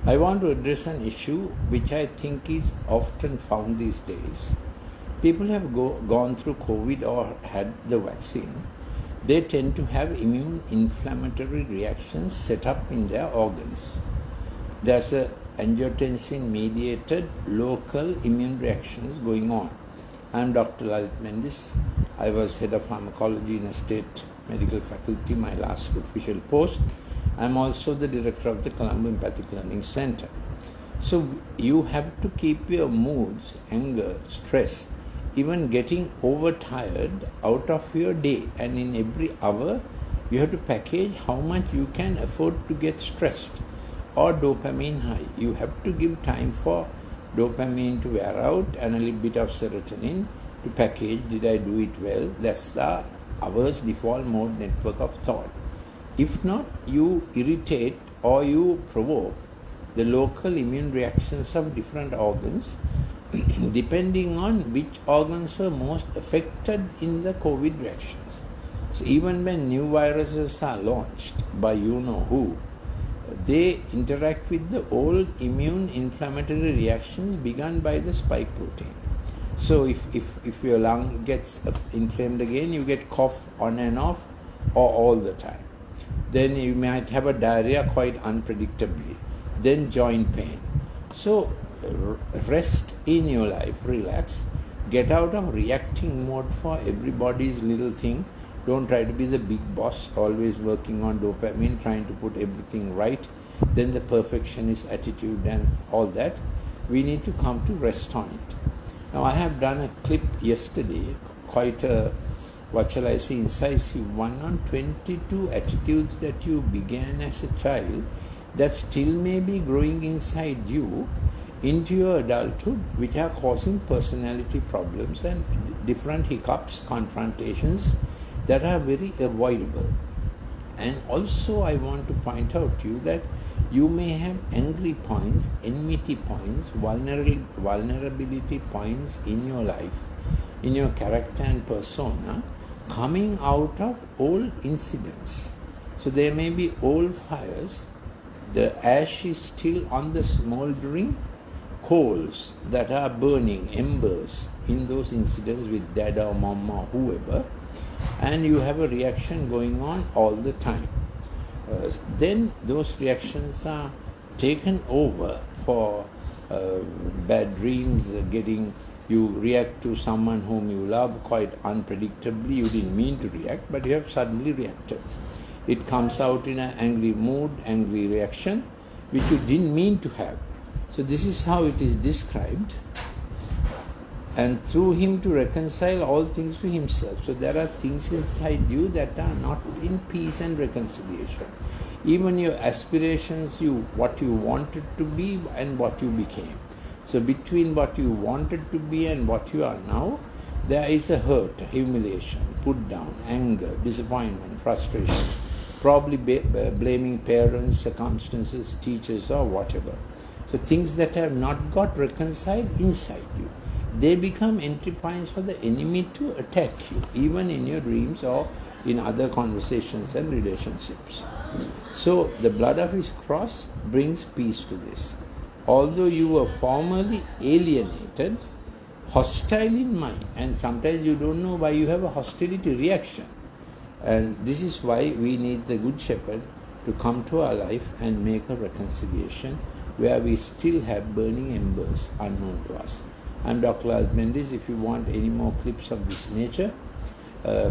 I want to address an issue which I think is often found these days. People have gone through COVID or had the vaccine. They tend to have immune inflammatory reactions set up in their organs. There's a angiotensin mediated local immune reactions going on. I'm Dr. Lalith Mendis. I was head of pharmacology in a state medical faculty, my last official post. I'm also the director of the Colombo Empathic Learning Center. So you have to keep your moods, anger, stress, even getting overtired out of your day, and in every hour you have to package how much you can afford to get stressed or dopamine high. You have to give time for dopamine to wear out and a little bit of serotonin to package, did I do it well? That's the ours default mode network of thought. If not, you irritate or you provoke the local immune reactions of different organs depending on which organs were most affected in the COVID reactions. So even when new viruses are launched by you know who, they interact with the old immune inflammatory reactions begun by the spike protein. So if your lung gets inflamed again, you get cough on and off or all the time. Then you might have a diarrhea quite unpredictably. Then joint pain. So rest in your life, relax, get out of reacting mode for everybody's little thing. Don't try to be the big boss, always working on dopamine, trying to put everything right, then the perfectionist attitude and all that. We need to come to rest on it. Now I have done a clip yesterday, quite a, incisive one on 22 attitudes that you began as a child that still may be growing inside you into your adulthood, which are causing personality problems and different hiccups, confrontations that are very avoidable. And also I want to point out to you that you may have angry points, enmity points, vulnerability points in your life, in your character and persona, coming out of old incidents. So there may be old fires, the ash is still on the smoldering coals that are burning, embers in those incidents with dad or mom or whoever, and you have a reaction going on all the time. Then those reactions are taken over for bad dreams, you react to someone whom you love quite unpredictably. You didn't mean to react, but you have suddenly reacted. It comes out in an angry mood, angry reaction, which you didn't mean to have. So this is how it is described. And through him to reconcile all things to himself. So there are things inside you that are not in peace and reconciliation. Even your aspirations, what you wanted to be and what you became. So between what you wanted to be and what you are now, there is a hurt, humiliation, put down, anger, disappointment, frustration, probably blaming parents, circumstances, teachers or whatever. So things that have not got reconciled inside you, they become entry points for the enemy to attack you, even in your dreams or in other conversations and relationships. So the blood of his cross brings peace to this. Although you were formerly alienated, hostile in mind, and sometimes you don't know why you have a hostility reaction. And this is why we need the Good Shepherd to come to our life and make a reconciliation where we still have burning embers unknown to us. I'm Dr. Lalith Mendis. If you want any more clips of this nature,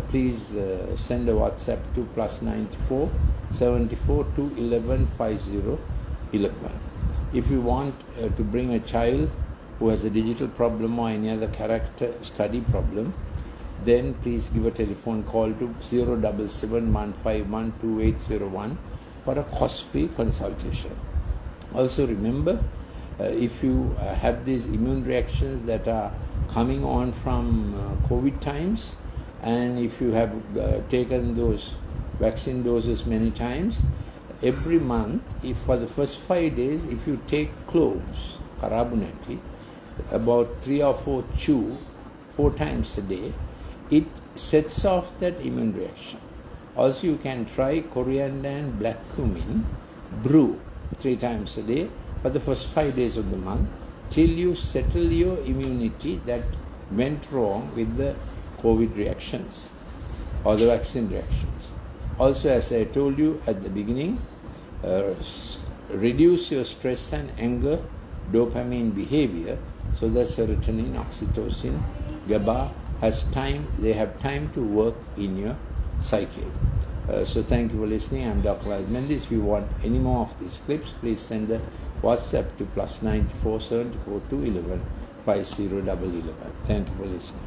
please send a WhatsApp to +94 74 211 5011. If you want to bring a child who has a digital problem or any other character study problem, then please give a telephone call to 077 151 2801 for a cost-free consultation. Also remember, if you have these immune reactions that are coming on from COVID times, and if you have taken those vaccine doses many times, every month, if for the first 5 days, if you take cloves, carbonate, about 3 or 4 chew 4 times a day, it sets off that immune reaction. Also you can try coriander and black cumin brew 3 times a day for the first 5 days of the month till you settle your immunity that went wrong with the COVID reactions or the vaccine reactions. Also, as I told you at the beginning, reduce your stress and anger, dopamine behavior, so that serotonin, oxytocin, GABA they have time to work in your psyche. So thank you for listening. I'm Dr. Lalith Mendis. If you want any more of these clips, please send a WhatsApp to +94 74 211 50 11. Thank you for listening.